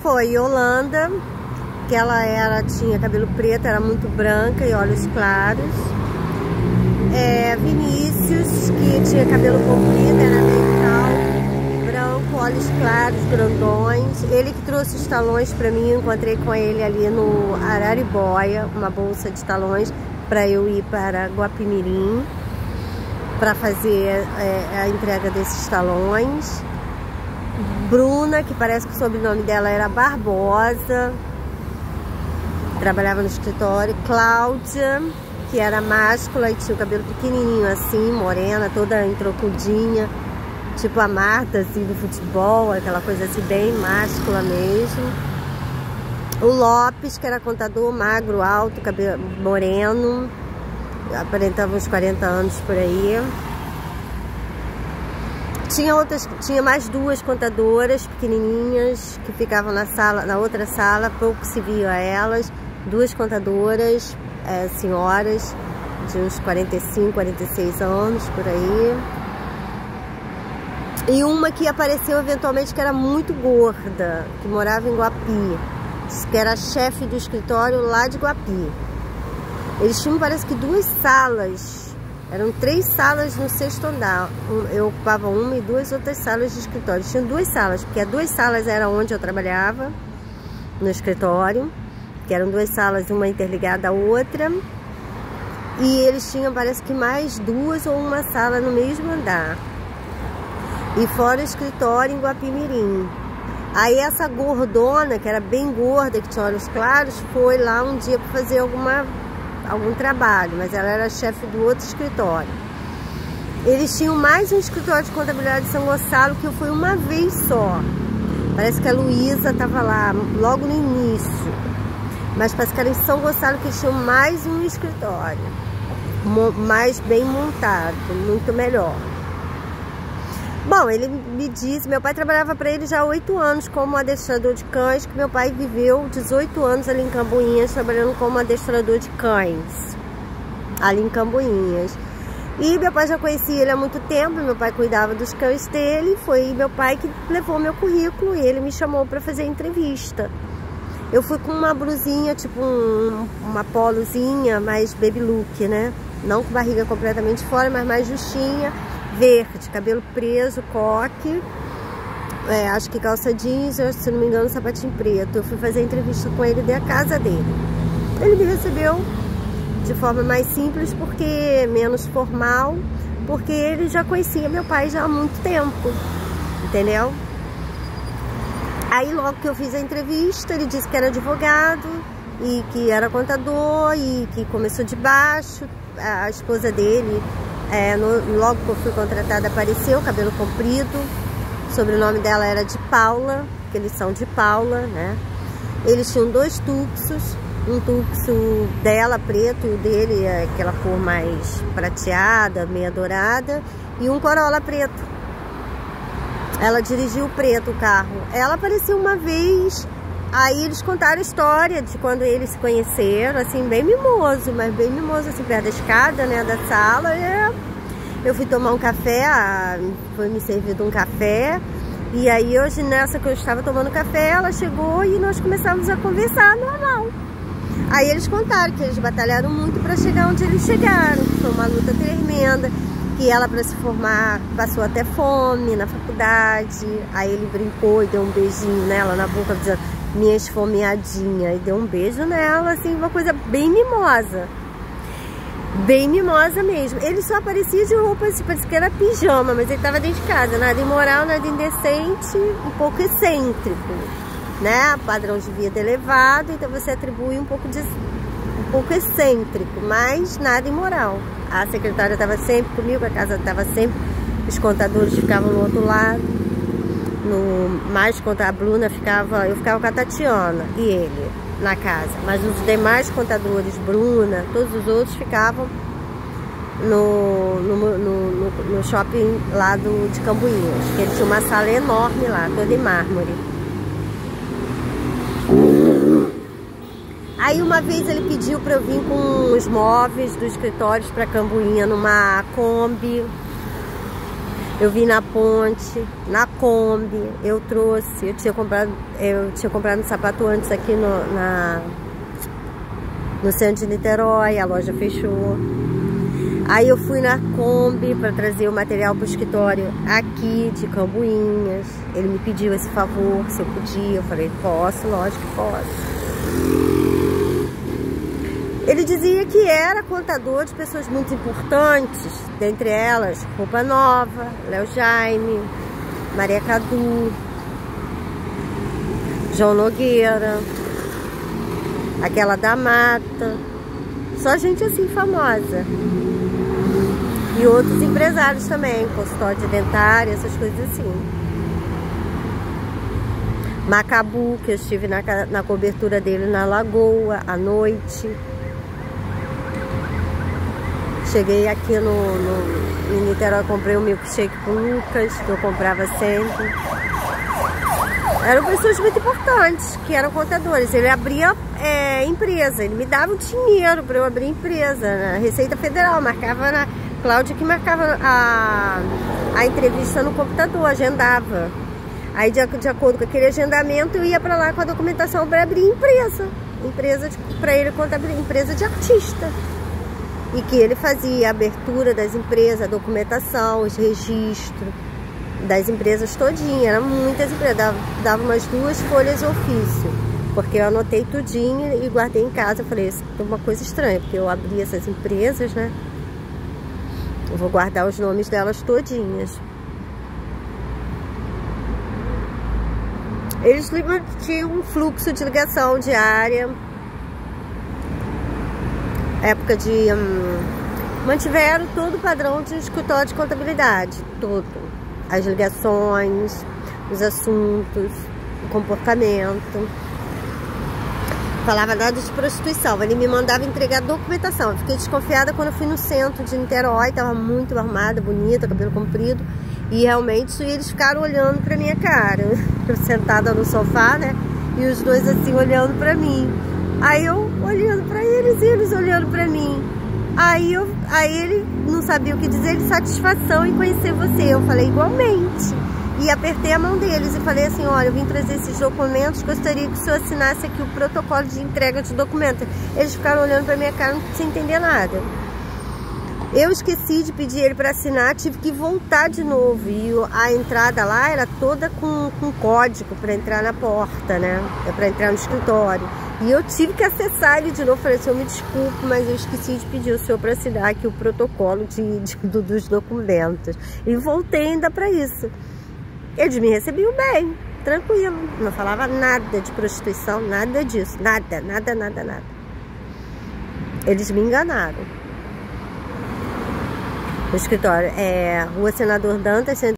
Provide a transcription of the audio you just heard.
Foi Yolanda, que ela tinha cabelo preto, era muito branca e olhos claros. Vinícius, que tinha cabelo comprido, era meio calvo, branco, olhos claros, grandões. Ele que trouxe os talões para mim, eu encontrei com ele ali no Araribóia, uma bolsa de talões para eu ir para Guapimirim para fazer a entrega desses talões. Bruna, que parece que o sobrenome dela era Barbosa, trabalhava no escritório. Cláudia, que era máscula e tinha o cabelo pequenininho assim, morena, toda entrocudinha, tipo a Marta assim do futebol, aquela coisa assim bem máscula mesmo. O Lopes, que era contador, magro, alto, cabelo moreno, aparentava uns 40 anos por aí. Tinha mais duas contadoras pequenininhas que ficavam na outra sala, pouco se via elas. Duas contadoras, senhoras de uns 45, 46 anos por aí. E uma que apareceu eventualmente que era muito gorda, que morava em Guapi, que era chefe do escritório lá de Guapi. Eles tinham, parece que, duas salas. Eram 3 salas no 6º andar. Eu ocupava uma e 2 outras salas de escritório. Tinha 2 salas, porque as 2 salas eram onde eu trabalhava, no escritório, que eram 2 salas, uma interligada à outra. E eles tinham, parece que, mais 2 ou uma sala no mesmo andar. E fora o escritório em Guapimirim. Aí essa gordona, que era bem gorda, que tinha olhos claros, foi lá um dia para fazer algum trabalho, mas ela era chefe do outro escritório. Eles tinham mais um escritório de contabilidade de São Gonçalo, que eu fui uma vez só. Parece que a Luísa estava lá logo no início, mas parece que era em São Gonçalo que eles tinham mais um escritório, mais bem montado, muito melhor. Bom, ele me disse, meu pai trabalhava para ele já há 8 anos como adestrador de cães, que meu pai viveu 18 anos ali em Camboinhas, trabalhando como adestrador de cães, ali em Camboinhas. E meu pai já conhecia ele há muito tempo, meu pai cuidava dos cães dele, foi meu pai que levou meu currículo e ele me chamou para fazer a entrevista. Eu fui com uma blusinha, tipo uma polozinha, mais baby look, né? Não com barriga completamente fora, mas mais justinha. Verde, cabelo preso, coque, acho que calça jeans, se não me engano sapatinho preto. Eu fui fazer a entrevista com ele da casa dele. Ele me recebeu de forma mais simples, porque menos formal, porque ele já conhecia meu pai já há muito tempo, entendeu? Aí logo que eu fiz a entrevista, ele disse que era advogado e que era contador e que começou de baixo. A esposa dele, logo que eu fui contratada, apareceu, cabelo comprido. O sobrenome dela era de Paula, que eles são de Paula, né? Eles tinham 2 tuxos, um tuxo dela preto e o dele aquela cor mais prateada, meia dourada, e um Corolla preto. Ela dirigiu preto o carro. Ela apareceu uma vez. Aí eles contaram a história de quando eles se conheceram, assim, bem mimoso, mas bem mimoso, assim, perto da escada, né, da sala. Eu fui tomar um café, foi me servido um café, e aí hoje nessa que eu estava tomando café, ela chegou e nós começamos a conversar normal. Aí eles contaram que eles batalharam muito para chegar onde eles chegaram, que foi uma luta tremenda, que ela, para se formar, passou até fome na faculdade. Aí ele brincou e deu um beijinho nela na boca, dizendo: minha esfomeadinha, e deu um beijo nela, assim, uma coisa bem mimosa. Bem mimosa mesmo. Ele só aparecia de roupa, assim, parecia que era pijama, mas ele estava dentro de casa, nada imoral, nada indecente, um pouco excêntrico, né? Padrão de vida elevado, então você atribui um pouco excêntrico, mas nada imoral. A secretária estava sempre comigo, a casa estava sempre, os contadores ficavam no outro lado. Mais contra a Bruna, eu ficava com a Tatiana e ele na casa, mas os demais contadores, Bruna, todos os outros ficavam no shopping lá de Camboinhas, que ele tinha uma sala enorme lá, toda em mármore. Aí uma vez ele pediu para eu vir com os móveis do escritório para Camboinha numa Kombi. Eu vi na ponte, na Kombi, eu trouxe, eu tinha comprado um sapato antes aqui no centro de Niterói, a loja fechou. Aí eu fui na Kombi para trazer o material para o escritório aqui de Cambuinhas. Ele me pediu esse favor, se eu podia. Eu falei, posso, lógico que posso. Ele dizia que era contador de pessoas muito importantes, dentre elas Roupa Nova, Léo Jaime, Maria Cadu, João Nogueira, aquela da Mata, só gente assim famosa. E outros empresários também, consultório de dentária, essas coisas assim. Macabu, que eu estive na cobertura dele na Lagoa, à noite. Cheguei aqui em Niterói, comprei um milkshake com o Lucas, que eu comprava sempre. Eram pessoas muito importantes, que eram contadores. Ele abria empresa, ele me dava o dinheiro para eu abrir empresa. Na Receita Federal, marcava na Cláudia que marcava a entrevista no computador, agendava. Aí, de acordo com aquele agendamento, eu ia para lá com a documentação para abrir empresa. Para ele contabilizar, empresa de artista. E que ele fazia a abertura das empresas, a documentação, os registros das empresas todinha. Eram muitas empresas, dava umas 2 folhas de ofício. Porque eu anotei tudinho e guardei em casa. Eu falei, isso é uma coisa estranha, porque eu abri essas empresas, né? Eu vou guardar os nomes delas todinhas. Eles tinham um fluxo de ligação diária. Época de... mantiveram todo o padrão de escritório de contabilidade. Tudo. As ligações, os assuntos, o comportamento. Falava nada de prostituição. Ele me mandava entregar documentação. Eu fiquei desconfiada quando eu fui no centro de Niterói. Tava muito arrumada, bonita, cabelo comprido. E realmente eles ficaram olhando pra minha cara. Eu sentada no sofá, né? E os dois assim olhando pra mim. Aí eu olhando pra eles e eles olhando pra mim. Aí ele não sabia o que dizer, de satisfação em conhecer você. Eu falei igualmente. E apertei a mão deles e falei assim, olha, eu vim trazer esses documentos, gostaria que o senhor assinasse aqui o protocolo de entrega de documentos. Eles ficaram olhando pra minha cara, sem entender nada. Eu esqueci de pedir ele para assinar, tive que voltar de novo. E a entrada lá era toda com código para entrar na porta, né? Para entrar no escritório. E eu tive que acessar ele de novo. Falei, senhor, me desculpe, mas eu esqueci de pedir o senhor para assinar aqui o protocolo dos documentos. E voltei ainda para isso. Eles me recebiam bem, tranquilo. Não falava nada de prostituição, nada disso. Nada, nada, nada, nada. Eles me enganaram. O escritório é Rua Senador Dantas,